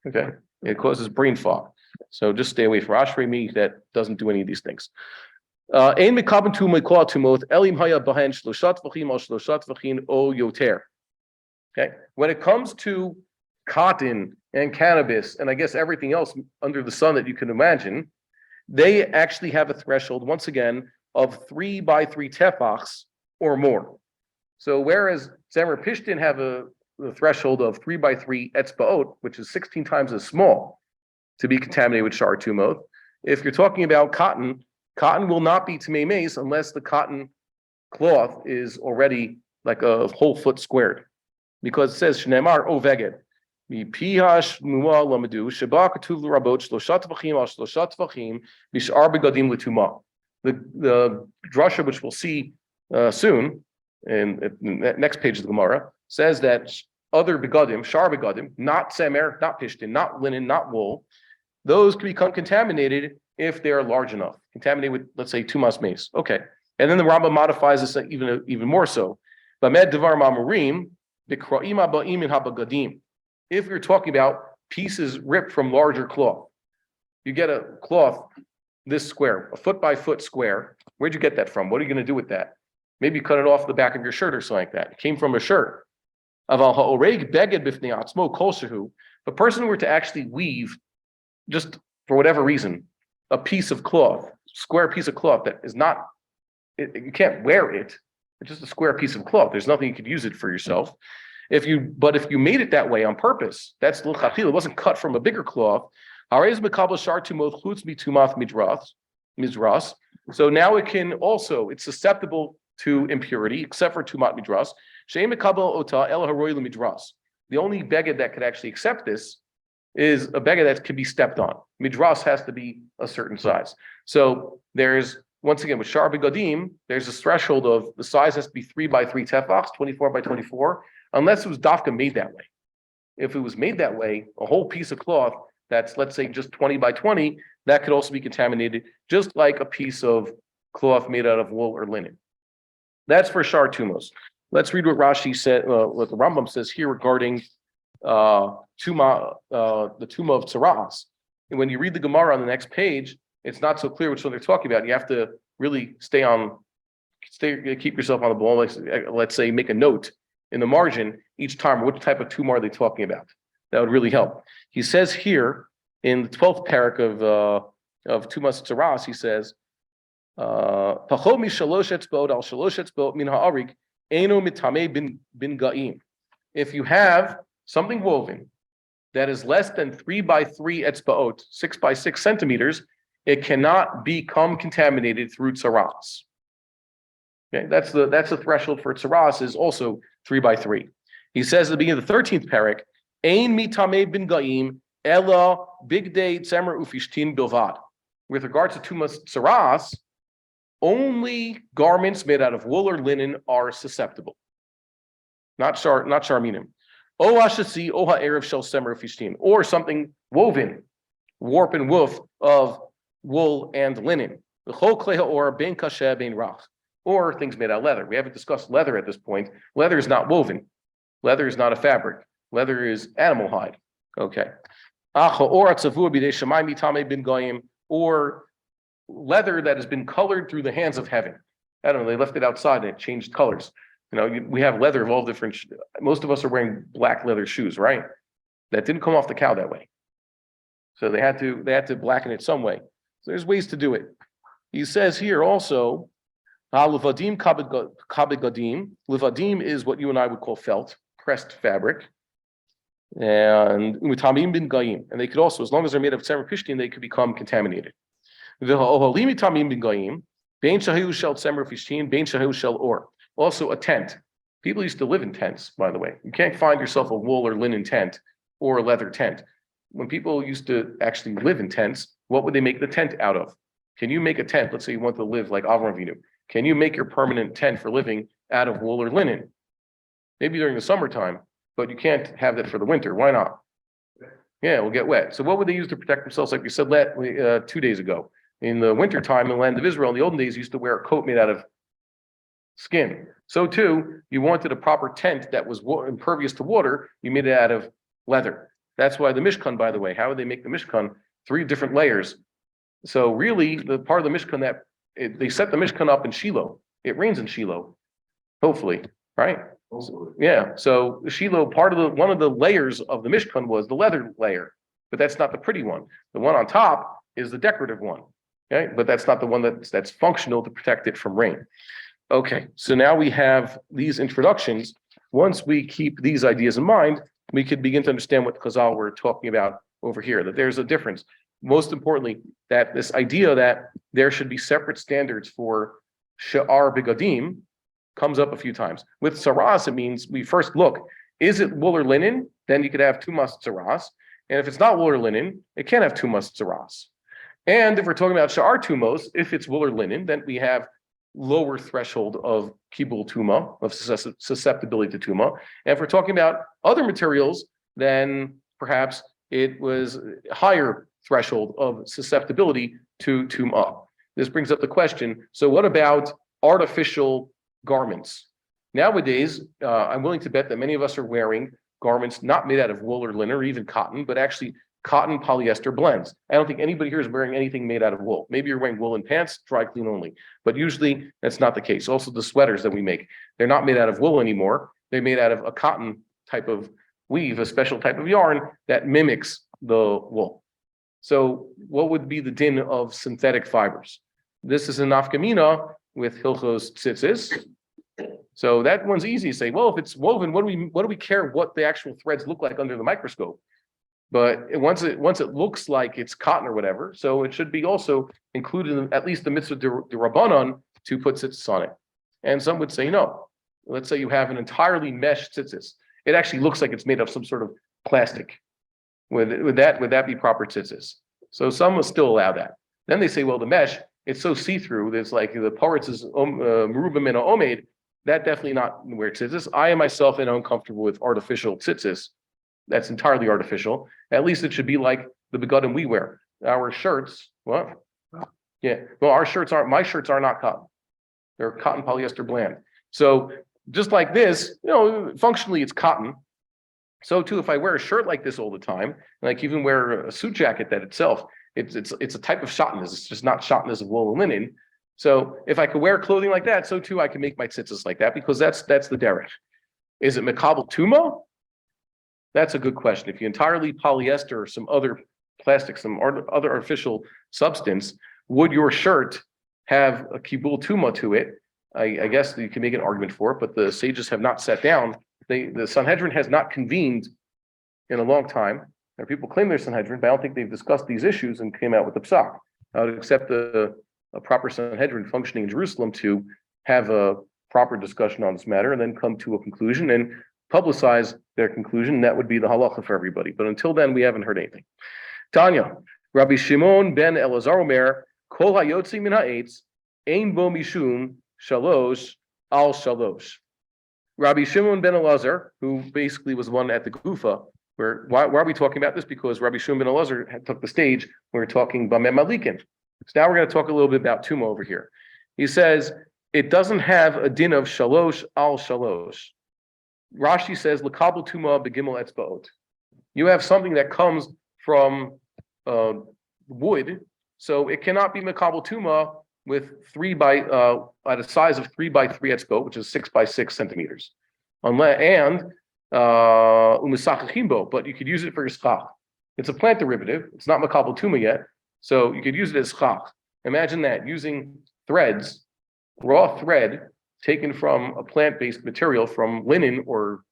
Okay, it causes brain fog. So just stay away from Ashrei meat that doesn't do any of these things. Ein mekaben tu mekol tumot elim haya bahen shloshat v'chin al shloshat v'chin o yoter. Okay, when it comes to cotton and cannabis, and I guess everything else under the sun that you can imagine, they actually have a threshold, once again, of 3 by 3 tefachs or more. So whereas Zemer Pishtin have the threshold of 3 by 3 etzbaot, which is 16 times as small to be contaminated with shar tumoth, if you're talking about cotton will not be tamei meis unless the cotton cloth is already like a whole foot squared. Because it says, Shneimar oveged. Mipihash mua lamadu, sheba katuv l'rabot, shloshat v'chim al shloshat v'chim, bishar begadim l'tumah. The drasha, which we'll see soon, in the next page of the Gemara, says that other begadim, shar begadim, not semer, not pishtin, not linen, not wool, those can become contaminated if they are large enough, contaminated with, let's say, tumas meis. Okay, and then the Rambam modifies this even more so. Bamed devar mamurim b'kra'im ha'ba'im in ha'bagadim. If you're talking about pieces ripped from larger cloth, you get a cloth this square, a foot by foot square. Where'd you get that from? What are you going to do with that? Maybe you cut it off the back of your shirt or something like that. It came from a shirt. If a person were to actually weave, just for whatever reason, a piece of cloth, square piece of cloth that is not, you can't wear it. It's just a square piece of cloth. There's nothing you could use it for yourself. If you made it that way on purpose, that's l'chachil. It wasn't cut from a bigger cloth. So now it can also, it's susceptible to impurity, except for tumat midras. The only beged that could actually accept this is a beged that can be stepped on. Midras has to be a certain size. So there's, once again, with shar begadim, there's this threshold of the size has to be 3 by 3 tefachs, 24 by 24, unless it was dafka made that way. If it was made that way, a whole piece of cloth that's, let's say, just 20 by 20, that could also be contaminated, just like a piece of cloth made out of wool or linen. That's for shar tumos. Let's read what Rashi said, what the Rambam says here regarding the tumah of tzaras. And when you read the Gemara on the next page, it's not so clear which one they're talking about. You have to really keep yourself on the ball. Let's say make a note in the margin each time, which type of tumah are they talking about? That would really help. He says here in the 12th parak of Tumas Tzaras, he says, "Pachot mishalosh etzbot al shalosh etzbot min ha'arik eino mitamei bin ga'im." If you have something woven that is less than 3 by 3 etzbaot, 6 by 6 centimeters, it cannot become contaminated through tzaras. Okay, that's the threshold for tzaras is also 3 by 3. He says at the beginning of the 13th parak, Ein mitamei bin ga'im ella bigdei tzemer ufishtin bilvad. With regards to tumas tzaras, only garments made out of wool or linen are susceptible. Not sharminim. O hashasi o ha'erev shel tzemer ufishtin, or something woven, warp and woof of wool and linen. V'chol klei ha'or ben kaseh ben rach, or things made out of leather. We haven't discussed leather at this point. Leather is not woven. Leather is not a fabric. Leather is animal hide. Okay. Or leather that has been colored through the hands of heaven. I don't know, they left it outside and it changed colors. We have leather of all different, most of us are wearing black leather shoes, right? That didn't come off the cow that way. So they had to blacken it some way. So there's ways to do it. He says here also, Levadim kabegadim. Levadim is what you and I would call felt, pressed fabric. And utamim bin gaim, and they could also, as long as they're made of tzemer pishtin, they could become contaminated. Also, a tent. People used to live in tents, by the way. You can't find yourself a wool or linen tent or a leather tent. When people used to actually live in tents, what would they make the tent out of? Can you make a tent? Let's say you want to live like Avram Avinu. Can you make your permanent tent for living out of wool or linen? Maybe during the summertime, but you can't have that for the winter. Why not? Yeah, it will get wet. So what would they use to protect themselves? Like we said 2 days ago, in the wintertime in the land of Israel, in the olden days, used to wear a coat made out of skin. So too, you wanted a proper tent that was impervious to water. You made it out of leather. That's why the Mishkan, by the way, how would they make the Mishkan? 3 different layers. So really, the part of the Mishkan they set the Mishkan up in Shilo. It rains in Shilo, hopefully, right? Yeah. So Shilo, one of the layers of the Mishkan was the leather layer, but that's not the pretty one. The one on top is the decorative one. Okay, but that's not the one that's functional to protect it from rain. Okay, so now we have these introductions. Once we keep these ideas in mind, we could begin to understand what Chazal were talking about over here, that there's a difference. Most importantly, that this idea that there should be separate standards for Sha'ar Begadim comes up a few times. With Saras, it means we first look, is it wool or linen? Then you could have Tumas Saras. And if it's not wool or linen, it can't have Tumas Saras. And if we're talking about Sha'ar Tumos, if it's wool or linen, then we have lower threshold of Kibul Tuma, of susceptibility to Tuma. And if we're talking about other materials, then perhaps it was higher threshold of susceptibility to Tuma. This brings up the question, so what about artificial garments? Nowadays, I'm willing to bet that many of us are wearing garments not made out of wool or linen or even cotton, but actually cotton polyester blends. I don't think anybody here is wearing anything made out of wool. Maybe you're wearing woolen pants, dry clean only, but usually that's not the case. Also, the sweaters that we make, they're not made out of wool anymore. They're made out of a cotton type of weave, a special type of yarn that mimics the wool. So what would be the din of synthetic fibers? This is a nafkamina with Hilchos Tzitzis. So that one's easy to say, well, if it's woven, what do we care what the actual threads look like under the microscope? But once it looks like it's cotton or whatever, so it should be also included in at least the mitzvah de rabbanon to put tzitzis on it. And some would say no. Let's say you have an entirely mesh tzitzis. It actually looks like it's made of some sort of plastic. Would that be proper tzitzis? So some will still allow that. Then they say, well, the mesh, it's so see-through. There's like the paritz is merubah min ha'omed. That definitely not where tzitzis. I myself am uncomfortable with artificial tzitzis. That's entirely artificial. At least it should be like the begadim we wear. Our shirts, what? Yeah. Well, my shirts are not cotton. They're cotton polyester blend. So just like this, functionally it's cotton. So too, if I wear a shirt like this all the time, and I can even wear a suit jacket that itself, it's a type of shotness. It's just not shotness of wool and linen. So if I could wear clothing like that, so too I can make my tzitzis like that because that's the derech. Is it mekabel tuma? That's a good question. If you entirely polyester or some other plastic, some other artificial substance, would your shirt have a kibul tuma to it? I guess you can make an argument for it, but the sages have not sat down. The Sanhedrin has not convened in a long time. There are people claim they're Sanhedrin, but I don't think they've discussed these issues and came out with the psak. I would accept a proper Sanhedrin functioning in Jerusalem to have a proper discussion on this matter and then come to a conclusion and publicize their conclusion. That would be the halacha for everybody. But until then, we haven't heard anything. Tanya, Rabbi Shimon ben Elazar Omer, Kol hayotzi min ha'etz, ein bo mishum shalosh al shalosh. Rabbi Shimon ben Elazar, who basically was one at the Gufa, why are we talking about this? Because Rabbi Shimon ben Elazar took the stage when we were talking Bameh Malikin. So now we're going to talk a little bit about Tuma over here. He says, it doesn't have a din of shalosh al shalosh. Rashi says, L'kabel Tuma begimel etzbaot. You have something that comes from wood, so it cannot be Mekabel Tuma with at a size of 3 by 3 etzbaot, which is 6 by 6 centimeters. But you could use it for your schach. It's a plant derivative. It's not Mekabel Tuma yet, so you could use it as schach. Imagine that, using threads, raw thread taken from a plant-based material, from linen or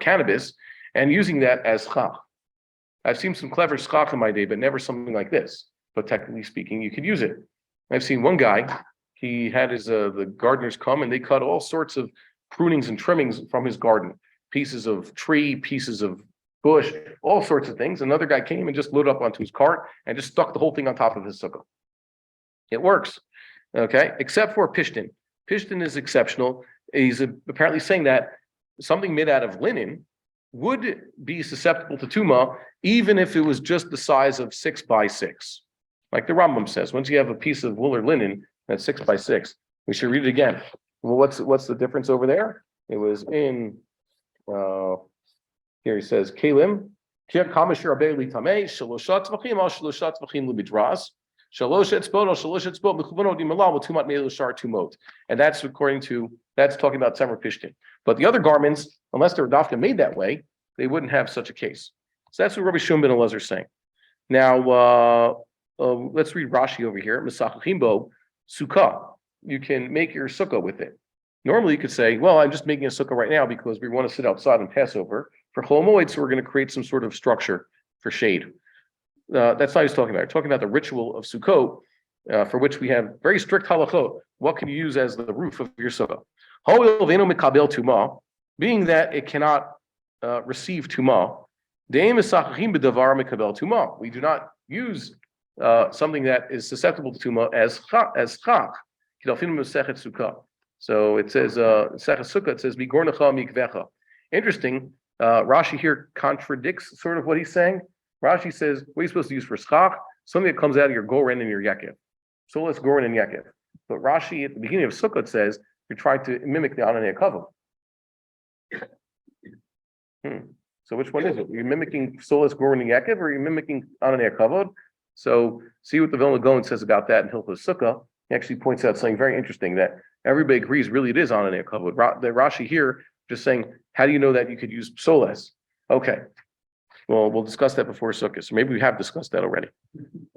cannabis, and using that as schach. I've seen some clever schach in my day, but never something like this. But technically speaking, you could use it. I've seen one guy, he had his the gardeners come and they cut all sorts of prunings and trimmings from his garden, pieces of tree, pieces of bush, all sorts of things. Another guy came and just loaded up onto his cart and just stuck the whole thing on top of his sukkah. It works, okay, except for pishtin. Pishtin is exceptional. He's apparently saying that something made out of linen would be susceptible to tuma, even if it was just the size of 6 by 6. Like the Rambam says, once you have a piece of wool or linen that's 6 by 6, we should read it again. Well, what's the difference over there? It was in here he says Kalim. Here kamashir abeli tamei shaloshat tvachim al shaloshat tvachim libidras shalosh etzbot al shalosh etzbot mechubano dimalal tumat meilu shar tumot, and that's talking about Tzemer Pishtin. But the other garments, unless they're dafka made that way, they wouldn't have such a case. So that's what Rabbi Shimon ben Elazar is saying. Now let's read Rashi over here. Masechet sukkah. You can make your sukkah with it. Normally you could say, well, I'm just making a sukkah right now because we want to sit outside on Passover. For Chol Hamoed, so we're going to create some sort of structure for shade. That's not what he's talking about. He's talking about the ritual of Sukkot, for which we have very strict halachot. What can you use as the roof of your sukkah? Being that it cannot receive tumah, we do not use something that is susceptible to tumah as chak. So it says Masechet Sukkah. It says migornecha mikvecha. Interesting. Rashi here contradicts sort of what he's saying. Rashi says, what are you supposed to use for schach? Something that comes out of your goren and your yekev. So let's goren and yekev. But Rashi at the beginning of Sukkot says you're trying to mimic the Ananei Kavod. So which one is it? You're mimicking Solas, Goren, and Yaakov, or you're mimicking Ananei Kavod? So see what the Vilna Gaon says about that in Hilchos Sukkah. He actually points out something very interesting, that everybody agrees really it is Ananei Kavod. The Rashi here just saying, how do you know that you could use Solas? Okay. Well, we'll discuss that before Sukkah. So maybe we have discussed that already.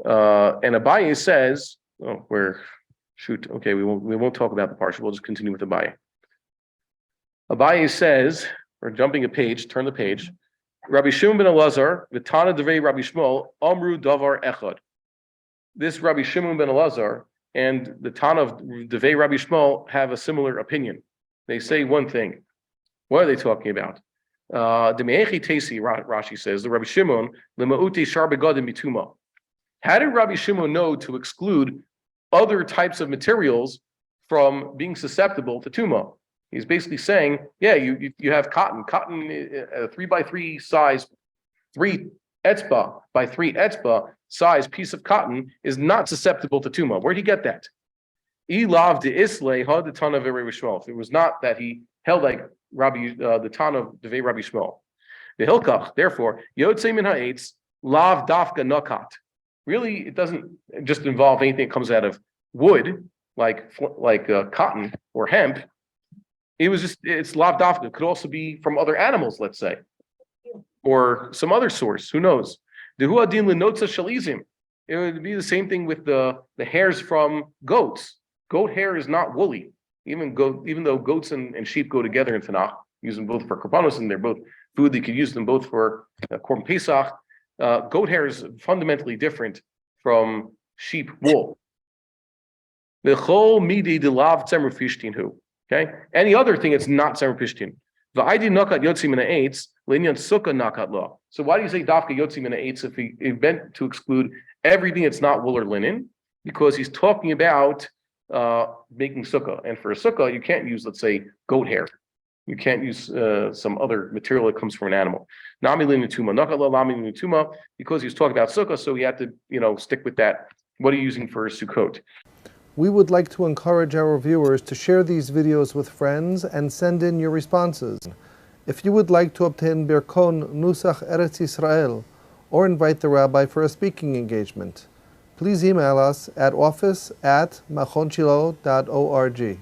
And Abaye says, okay, we won't talk about the parsha. We'll just continue with Abaye. Abaye says, we're jumping a page, turn the page. Rabbi Shimon ben Elazar, V'tana devei Rabbi Shmuel, Amru davar echad. This Rabbi Shimon ben Elazar and the Tana of devei Rabbi Shmuel have a similar opinion. They say one thing. What are they talking about? Deme'echi tesi, Rashi says, the Rabbi Shimon, lema'uti shar begadim mituma. How did Rabbi Shimon know to exclude other types of materials from being susceptible to tuma? He's basically saying, yeah, you have cotton. Cotton, a 3x3 size, 3 etzba by 3 etzba size piece of cotton is not susceptible to tuma. Where'd he get that? Ilav de islay had the Tana of Rabbi Shmuel. It was not that he held like the Tana of Devei Rabbi Shmuel. The Hilkach, therefore, yotzei min ha'etz lav dafka nakat. Really, it doesn't just involve anything that comes out of wood, like cotton or hemp. It's lav dafka. It could also be from other animals, let's say, or some other source. Who knows? Dehu adin lenotza shalizim. It would be the same thing with the hairs from goats. Goat hair is not woolly. Even though goats and sheep go together in Tanakh, use them both for korbanos, and they're both food. They could use them both for korban pesach. Goat hair is fundamentally different from sheep wool. Okay, any other thing it's not tzemer pishtin. So why do you say dafka yotzi min ha'etz if he meant to exclude everything that's not wool or linen? Because he's talking about making sukkah, and for a sukkah you can't use, let's say, goat hair. You can't use some other material that comes from an animal. Nami linutuma, nakala lami linutuma, because he was talking about sukkah, so he had to, stick with that. What are you using for sukkot? We would like to encourage our viewers to share these videos with friends and send in your responses. If you would like to obtain Birkon Nusach Eretz Yisrael or invite the rabbi for a speaking engagement, please email us at office@machonshilo.org.